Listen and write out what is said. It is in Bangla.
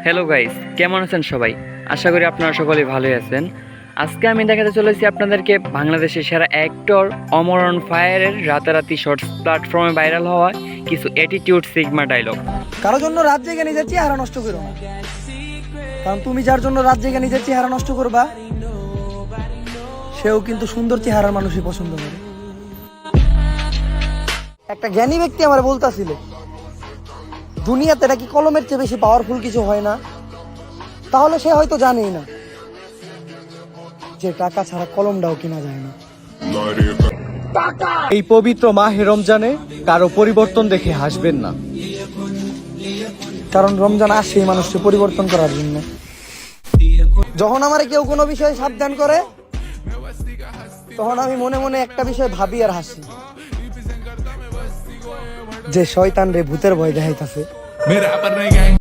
হ্যালো গাইস, কেমন আছেন সবাই? আশা করি আপনারা সকলেই ভালোই আছেন। আজকে আমি দেখাতে চলেছি আপনাদেরকে বাংলাদেশের সেরা অ্যাক্টর অমর অন ফায়ারের রাতারাতি শর্টস প্ল্যাটফর্মে ভাইরাল হওয়া কিছু অ্যাটিটিউড সিগমা ডায়লগ। কারোর জন্য রাত জেগে নিজের চেহারা নষ্ট করো না, কারণ তুমি যার জন্য রাত জেগে নিজের চেহারা নষ্ট করবা সেও কিন্তু সুন্দর চেহারার মানুষই পছন্দ করে। একটা জ্ঞানী ব্যক্তি আমার বলতাছিল, দুনিয়াতে নাকি কলমের চেয়ে বেশি পাওয়ারফুল কিছু হয় না। তাহলে সে হয়তো জানেই না যে টাকা ছাড়া কলমটাও কিনা যায় না। এই পবিত্র মাহে রমজানে কারো পরিবর্তন দেখে হাসবেন না, কারণ রমজান আসে এই মানুষকে পরিবর্তন করার জন্য। যখন আমার কেউ কোনো বিষয়ে সাবধান করে তখন আমি মনে মনে একটা বিষয় ভাবি আর হাসি, যে শয়তান রে ভূতের ভয় দেখাইতাছে।